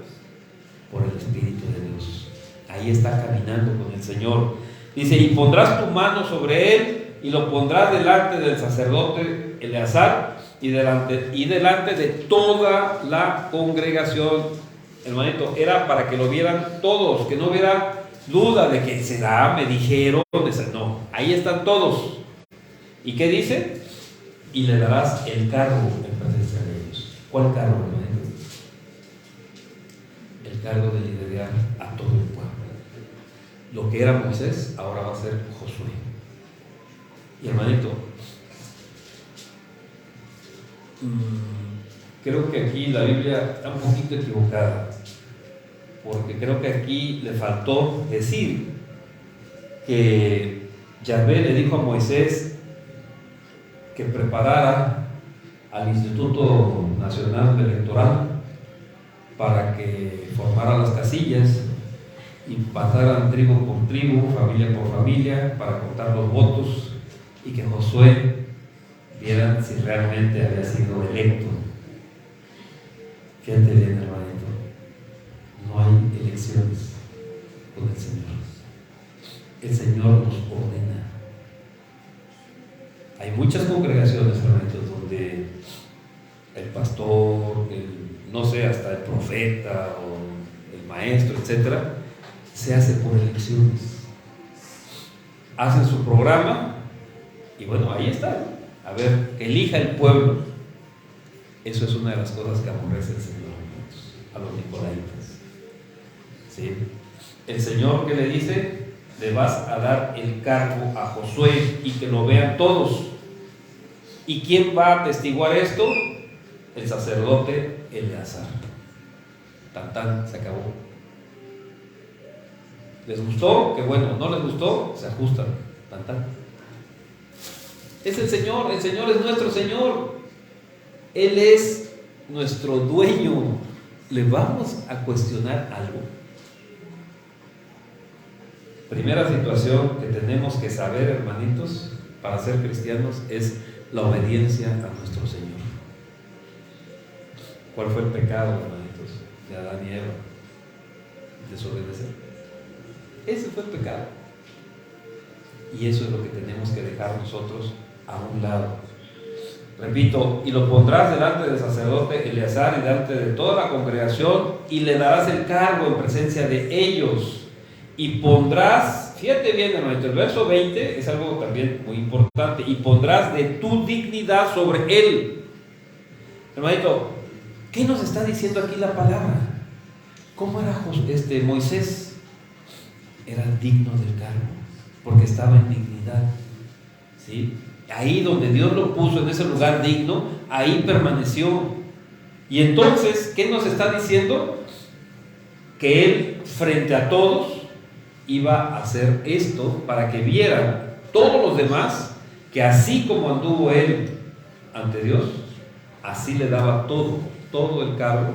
Por el Espíritu de Dios. Ahí está caminando con el Señor. Dice: y pondrás tu mano sobre él, y lo pondrás delante del sacerdote Eleazar, y delante de toda la congregación. Hermanito, era para que lo vieran todos, que no hubiera duda de que será, me dijeron, no, ahí están todos. ¿Y qué dice? Y le darás el cargo en presencia de ellos. ¿Cuál cargo, hermanito? El cargo de liderar a todo el pueblo. Lo que era Moisés, ahora va a ser Josué. Y hermanito, creo que aquí la Biblia está un poquito equivocada, porque creo que aquí le faltó decir que Yahvé le dijo a Moisés que preparara al Instituto Nacional Electoral para que formara las casillas y pasaran tribu por tribu, familia por familia, para contar los votos, y que Josué viera si realmente había sido electo. Fíjate bien, hermanito, no hay elecciones con el Señor. El Señor nos ordena. Hay muchas congregaciones, hermanitos, donde el pastor, no sé, hasta el profeta o el maestro, etcétera, se hace por elecciones. Hacen su programa y bueno, ahí está. A ver, que elija el pueblo. Eso es una de las cosas que aborrece el Señor a los nicolaitas. ¿Sí? El Señor, que le dice: le vas a dar el cargo a Josué y que lo vean todos. ¿Y quién va a atestiguar esto? El sacerdote Eleazar. Tan tan, se acabó. ¿Les gustó? Qué bueno. ¿No les gustó? Se ajustan. Tan tan. Es el Señor es nuestro Señor. Él es nuestro dueño. ¿Le vamos a cuestionar algo? primera situación que tenemos que saber, hermanitos, para ser cristianos, es la obediencia a nuestro Señor. ¿Cuál fue el pecado, hermanitos, de Adán y Eva? Desobedecer. Ese fue el pecado. Y eso es lo que tenemos que dejar nosotros a un lado. Repito, y lo pondrás delante del sacerdote Eleazar y delante de toda la congregación, y le darás el cargo en presencia de ellos. Y pondrás, fíjate bien, hermanito, el verso 20 es algo también muy importante, y pondrás de tu dignidad sobre él. Hermanito, ¿qué nos está diciendo aquí la palabra? ¿Cómo era Moisés? Era digno del cargo, porque estaba en dignidad, ¿sí? Ahí donde Dios lo puso, en ese lugar digno, ahí permaneció. Y entonces, ¿qué nos está diciendo? Que él, frente a todos, iba a hacer esto para que vieran todos los demás que así como anduvo él ante Dios, así le daba todo el cargo,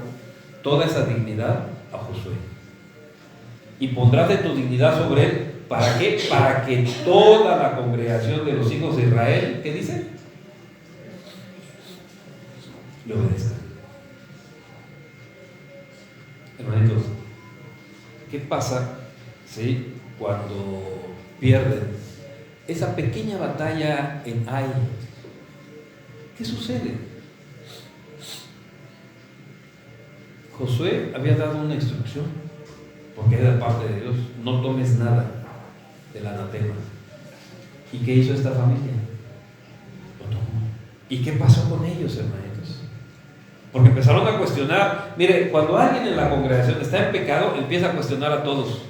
toda esa dignidad a Josué. Y pondrás de tu dignidad sobre él. ¿Para qué? Para que toda la congregación de los hijos de Israel, ¿qué dice? Le obedezcan. Hermanitos, ¿qué pasa, sí, cuando pierden esa pequeña batalla en Ai? ¿Qué sucede? Josué había dado una instrucción, porque era parte de Dios: no tomes nada del anatema. ¿Y qué hizo esta familia? Lo tomó. ¿Y qué pasó con ellos, hermanitos? Porque empezaron a cuestionar. Mire, cuando alguien en la congregación está en pecado, empieza a cuestionar a todos.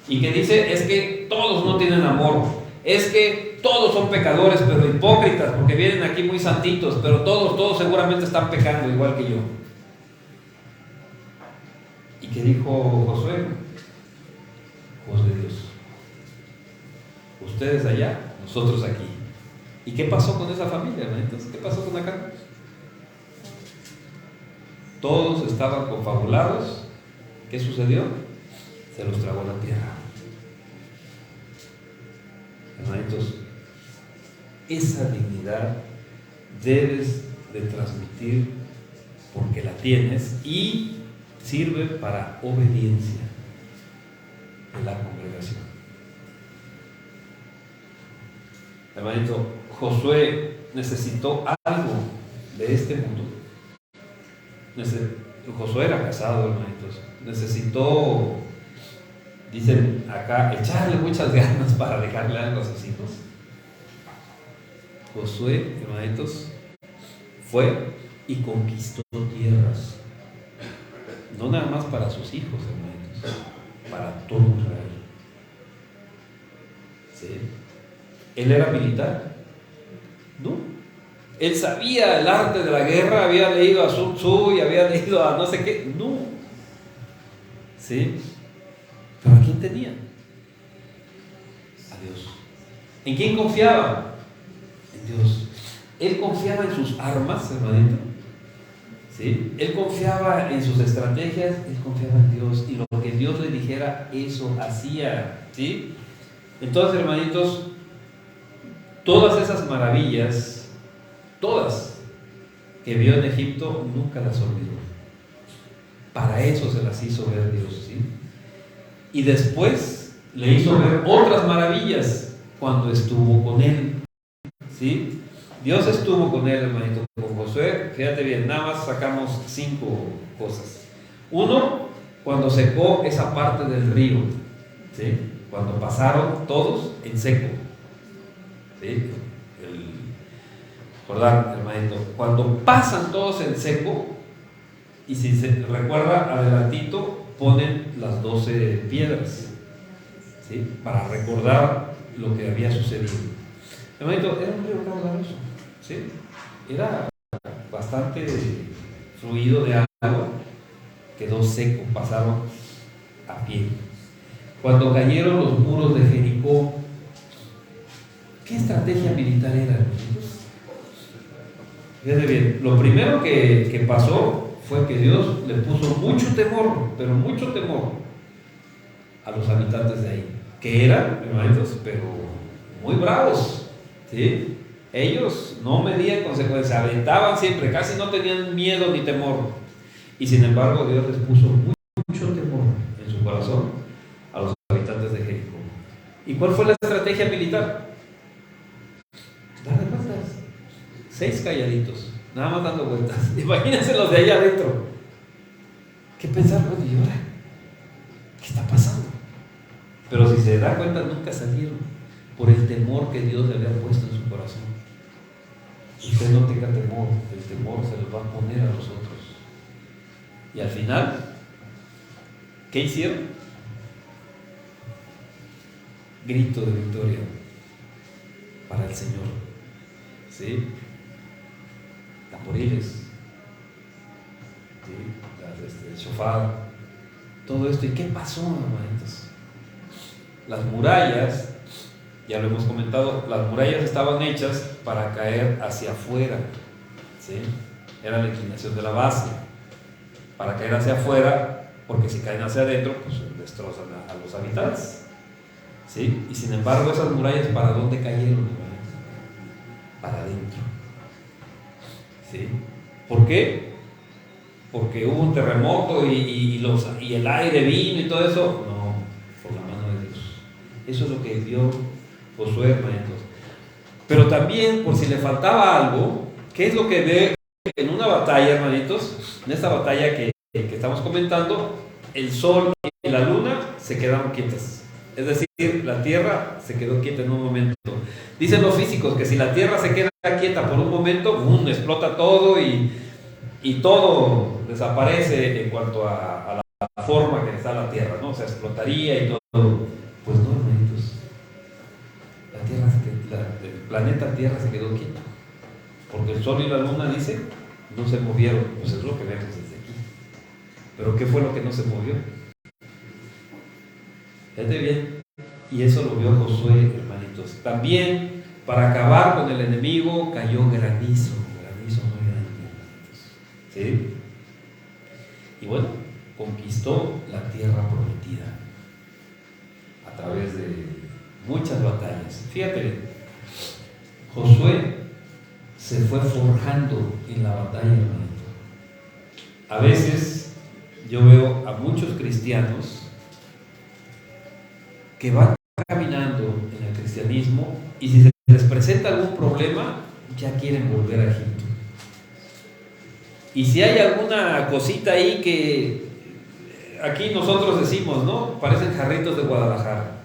Y que dice, es que todos no tienen amor, es que todos son pecadores, pero hipócritas, porque vienen aquí muy santitos, pero todos seguramente están pecando igual que yo. ¿Y qué dijo Josué? Hijos de Dios, ustedes allá, nosotros aquí. ¿Y qué pasó con esa familia, hermanitos? ¿Qué pasó con acá? Todos estaban confabulados. ¿Qué sucedió? Se los tragó la tierra. Hermanitos, esa dignidad debes de transmitir porque la tienes y sirve para obediencia en la congregación. Hermanito, Josué necesitó algo de este mundo. Josué era casado, hermanitos. Necesitó, dicen acá, echarle muchas ganas para dejarle algo a sus hijos. Josué, hermanitos, fue y conquistó tierras. No nada más para sus hijos, hermanitos, para todo Israel. ¿Sí? ¿Él era militar? No. Él sabía el arte de la guerra, había leído a Sun Tzu y había leído a no sé qué. No. ¿Sí? ¿Pero a quién tenía? A Dios. ¿En quién confiaba? En Dios. Él confiaba en sus armas, hermanito. ¿Sí? Él confiaba en sus estrategias, él confiaba en Dios. Y lo que Dios le dijera, eso hacía. ¿Sí? Entonces, hermanitos, todas esas maravillas, todas que vio en Egipto, nunca las olvidó. Para eso se las hizo ver Dios, ¿sí? Y después le hizo ver otras maravillas cuando estuvo con él, ¿sí? Dios estuvo con él, hermanito, con Josué. Fíjate bien, nada más sacamos 5 cosas. 1, cuando secó esa parte del río, ¿sí? Cuando pasaron todos en seco, ¿sí? ¿Verdad, hermanito? Cuando pasan todos en seco, y si se recuerda, adelantito ponen las 12 piedras, ¿sí? Para recordar lo que había sucedido. Hermanito, era un río caudaloso, ¿sí? Era bastante fluido de agua, quedó seco, pasaron a pie. Cuando cayeron los muros de Jericó, ¿qué estrategia militar era, hermanitos? Fíjate bien, lo primero que pasó fue que Dios le puso mucho temor, pero mucho temor a los habitantes de ahí. que eran, hermanitos, pero muy bravos, ¿sí? Ellos no medían consecuencias, aventaban siempre, casi no tenían miedo ni temor. Y sin embargo, Dios les puso mucho temor en su corazón a los habitantes de Jericó. ¿Y cuál fue la estrategia militar? Darle vueltas. 6 calladitos, nada más dando vueltas. Imagínense los de allá adentro. ¿Qué pensar? Bueno, ¿y ahora? ¿Qué está pasando? Pero si se da cuenta, nunca salieron por el temor que Dios le había puesto en su corazón. Usted no tenga temor, el temor se lo va a poner a los otros. Y al final, ¿qué hicieron? Grito de victoria para el Señor. ¿Sí? Tamboriles, ¿sí? El shofar, todo esto. ¿Y qué pasó, hermanitos? Las murallas, ya lo hemos comentado, las murallas estaban hechas para caer hacia afuera, ¿sí? Era la inclinación de la base, para caer hacia afuera, porque si caen hacia adentro, pues destrozan a los habitantes, ¿sí? Y sin embargo, esas murallas, ¿para dónde cayeron? Para adentro, ¿sí? ¿Por qué? Porque hubo un terremoto y el aire vino y todo eso. No, por la mano de Dios. Eso es lo que dio Josué, hermanitos. Pero también, por si le faltaba algo, ¿qué es lo que ve en una batalla, hermanitos? En esta batalla que estamos comentando, el sol y la luna se quedaron quietas. Es decir, la tierra se quedó quieta en un momento. Dicen los físicos que si la tierra se queda quieta por un momento, ¡bum!, explota todo y todo desaparece en cuanto a la forma que está la tierra, ¿no? O sea, explotaría y todo. Pues no, hermanitos. El planeta Tierra se quedó quieto. Porque el sol y la luna, dice, no se movieron. Pues es lo que vemos desde aquí. Pero ¿qué fue lo que no se movió? Fíjate bien. Y eso lo vio Josué, hermanitos. También, para acabar con el enemigo, cayó granizo muy grande, hermanitos. ¿Sí? Y bueno, conquistó la tierra prometida a través de muchas batallas. Fíjate, Josué se fue forjando en la batalla, hermanito. A veces yo veo a muchos cristianos que van caminando en el cristianismo y si se les presenta algún problema, ya quieren volver a Egipto. Y si hay alguna cosita ahí que aquí nosotros decimos, ¿no? Parecen jarritos de Guadalajara.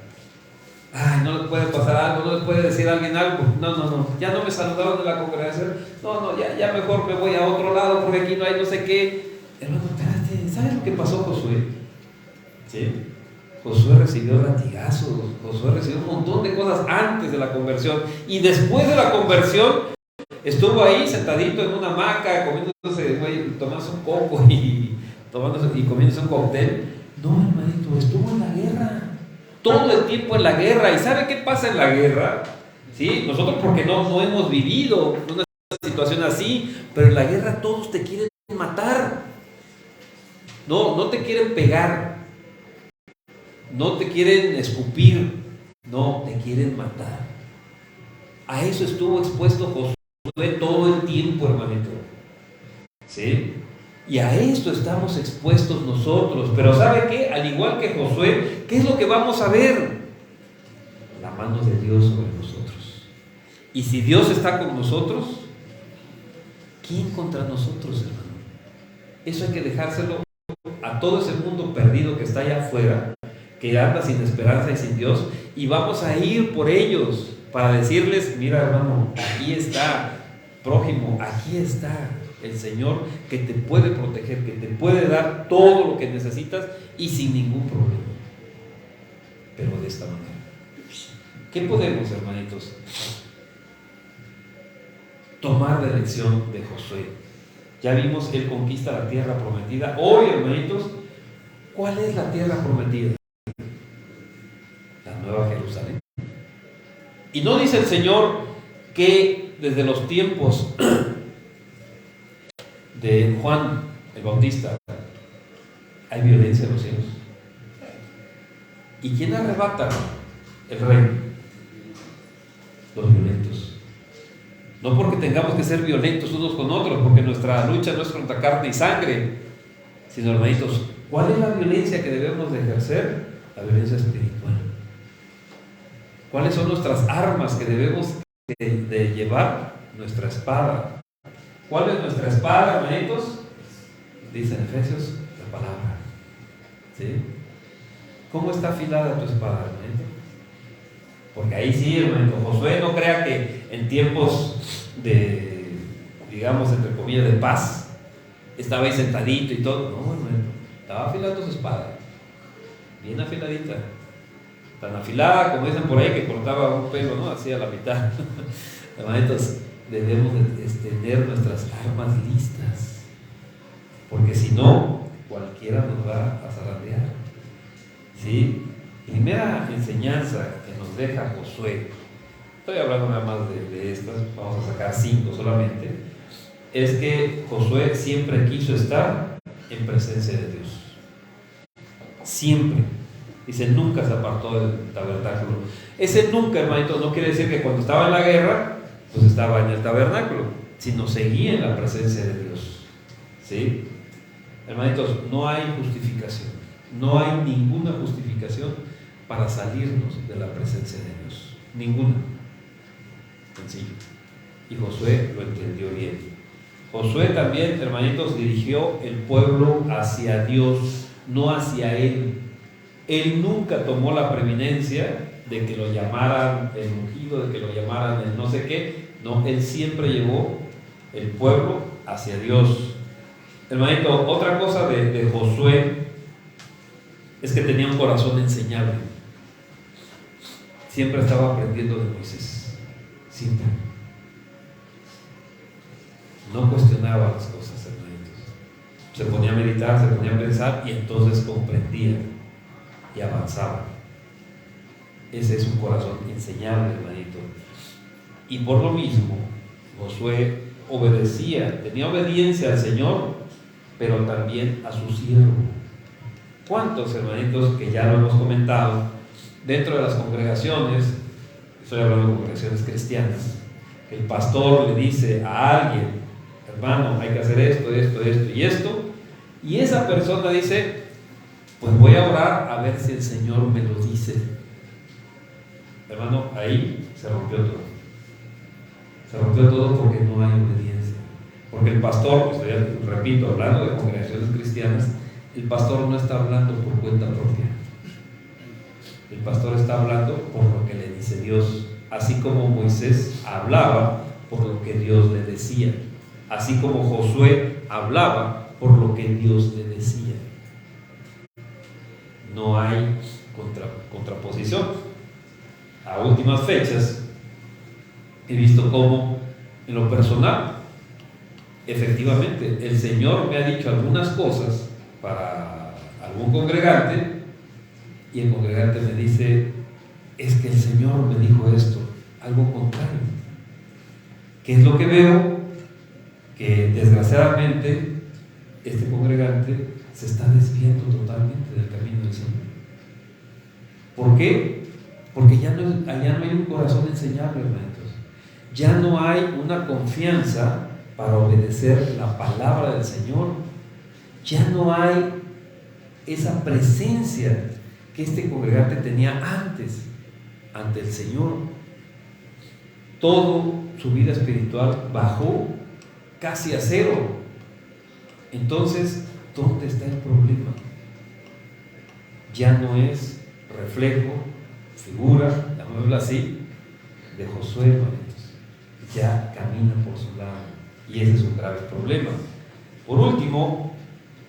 Ay, no les puede pasar algo, no les puede decir a alguien algo. No, ya no me saludaron de la congregación. No, ya mejor me voy a otro lado porque aquí no hay no sé qué. Hermano, espérate, ¿sabes lo que pasó, Josué? ¿Sí? Josué recibió latigazos, Josué recibió un montón de cosas antes de la conversión. Y después de la conversión, estuvo ahí sentadito en una hamaca, tomándose un coco y comiéndose un cóctel. No, hermanito, estuvo en la guerra. Todo el tiempo en la guerra. ¿Y sabe qué pasa en la guerra? ¿Sí? Nosotros porque no hemos vivido una situación así, pero en la guerra todos te quieren matar. No te quieren pegar. No te quieren escupir. No, te quieren matar. A eso estuvo expuesto Josué todo el tiempo, hermanito. ¿Sí? Y a esto estamos expuestos nosotros. Pero ¿sabe qué? Al igual que Josué, ¿qué es lo que vamos a ver? La mano de Dios sobre nosotros. Y si Dios está con nosotros, ¿quién contra nosotros, hermano? Eso hay que dejárselo a todo ese mundo perdido que está allá afuera, que anda sin esperanza y sin Dios, y vamos a ir por ellos para decirles, mira, hermano, aquí está, prójimo, aquí está el Señor que te puede proteger, que te puede dar todo lo que necesitas y sin ningún problema. Pero de esta manera. ¿Qué podemos, hermanitos, tomar de lección de Josué? Ya vimos que él conquista la tierra prometida. Hoy, hermanitos, ¿cuál es la tierra prometida? La Nueva Jerusalén. Y no dice el Señor que desde los tiempos de Juan el Bautista hay violencia en los cielos. ¿Y quién arrebata el reino? Los violentos. No porque tengamos que ser violentos unos con otros, porque nuestra lucha no es contra carne y sangre, sino, hermanitos, ¿cuál es la violencia que debemos de ejercer? La violencia espiritual. ¿Cuáles son nuestras armas que debemos de llevar? Nuestra espada. ¿Cuál es nuestra espada, hermanitos? Dice en Efesios, la palabra. ¿Sí? ¿Cómo está afilada tu espada, hermanito? Porque ahí sí, hermanito, Josué no crea que en tiempos de, digamos, entre comillas, de paz, estaba ahí sentadito y todo. No, hermanito, estaba afilando su espada. Bien afiladita. Tan afilada, como dicen por ahí, que cortaba un pelo, ¿no? Así a la mitad. Hermanitos, debemos de tener nuestras armas listas. Porque si no, cualquiera nos va a zarandear. ¿Sí? Primera enseñanza que nos deja Josué, estoy hablando nada más de estas, vamos a sacar 5 solamente, es que Josué siempre quiso estar en presencia de Dios. Siempre. Dice, nunca se apartó del tabernáculo. Ese nunca, hermanito, no quiere decir que cuando estaba en la guerra, pues estaba en el tabernáculo, sino seguía en la presencia de Dios. ¿Sí? Hermanitos, no hay justificación, no hay ninguna justificación para salirnos de la presencia de Dios, ninguna. Sencillo. Y Josué lo entendió bien. Josué también, hermanitos, dirigió el pueblo hacia Dios, no hacia él. Él nunca tomó la preeminencia de que lo llamaran el ungido, de que lo llamaran el no sé qué. No, él siempre llevó el pueblo hacia Dios. Hermanito, otra cosa de Josué es que tenía un corazón enseñable. Siempre estaba aprendiendo de Moisés. Siempre. No cuestionaba las cosas, hermanitos. Se ponía a meditar, se ponía a pensar y entonces comprendía y avanzaba. Ese es un corazón enseñable, hermanito. Y por lo mismo, Josué obedecía, tenía obediencia al Señor, pero también a su siervo. ¿Cuántos, hermanitos, que ya lo hemos comentado, dentro de las congregaciones, estoy hablando de congregaciones cristianas, que el pastor le dice a alguien, hermano, hay que hacer esto, esto, esto y esto, y esa persona dice, pues voy a orar a ver si el Señor me lo dice? Hermano, ahí se rompió todo. Se rompió todo porque no hay obediencia. Porque el pastor, repito, hablando de congregaciones cristianas, el pastor no está hablando por cuenta propia. El pastor está hablando por lo que le dice Dios. Así como Moisés hablaba por lo que Dios le decía. Así como Josué hablaba por lo que Dios le decía. No hay contraposición. A últimas fechas he visto cómo en lo personal, efectivamente, el Señor me ha dicho algunas cosas para algún congregante y el congregante me dice, es que el Señor me dijo esto, algo contrario. ¿Qué es lo que veo? Que desgraciadamente este congregante se está desviando totalmente del camino del Señor. ¿Por qué? Porque allá no hay un corazón enseñable, hermanos. Ya no hay una confianza para obedecer la palabra del Señor. Ya no hay esa presencia que este congregante tenía antes ante el Señor. Todo su vida espiritual bajó casi a cero. Entonces, ¿dónde está el problema? Ya no es reflejo, figura, llamémoslo así, de Josué, hermanos. Ya camina por su lado y ese es un grave problema. Por último,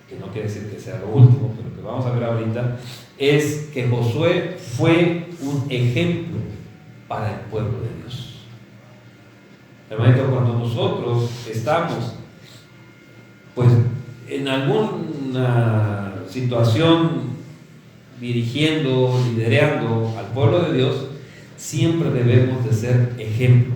que no quiere decir que sea lo último, pero que vamos a ver ahorita, es que Josué fue un ejemplo para el pueblo de Dios. Hermanito, cuando nosotros estamos pues en alguna situación dirigiendo, liderando al pueblo de Dios, siempre debemos de ser ejemplo.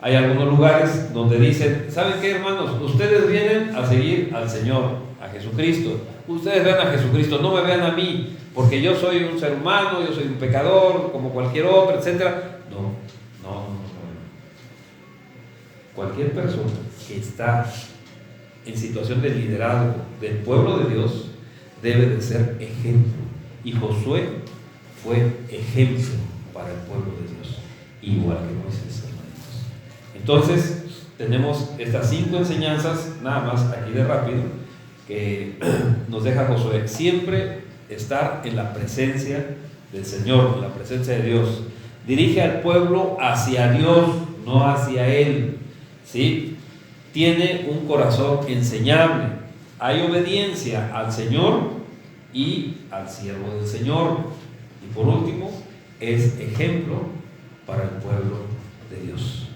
Hay algunos lugares donde dicen, ¿saben qué, hermanos? Ustedes vienen a seguir al Señor, a Jesucristo. Ustedes vean a Jesucristo, no me vean a mí, porque yo soy un ser humano, yo soy un pecador, como cualquier otro, etc. No. Cualquier persona que está en situación de liderazgo del pueblo de Dios debe de ser ejemplo. Y Josué fue ejemplo para el pueblo de Dios, igual que Moisés, hermanitos. Entonces, tenemos estas 5 enseñanzas, nada más aquí de rápido, que nos deja Josué. Siempre estar en la presencia del Señor, en la presencia de Dios. Dirige al pueblo hacia Dios, no hacia Él. ¿Sí? Tiene un corazón enseñable. Hay obediencia al Señor y al siervo del Señor. Y por último, es ejemplo para el pueblo de Dios.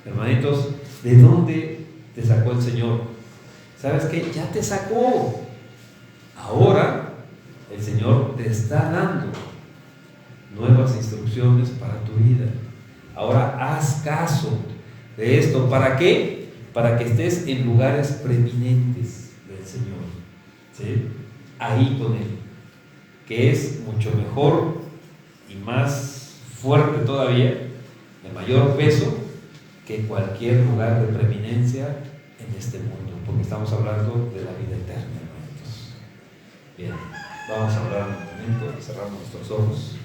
Hermanitos, ¿de dónde te sacó el Señor? ¿Sabes qué? Ya te sacó. Ahora el Señor te está dando nuevas instrucciones para tu vida. Ahora haz caso de esto. ¿Para qué? Para que estés en lugares preeminentes del Señor, ¿sí? Ahí con Él, que es mucho mejor y más fuerte todavía, de mayor peso que cualquier lugar de preeminencia en este mundo, porque estamos hablando de la vida eterna, hermanitos. Bien, vamos a hablar un momento, cerramos nuestros ojos.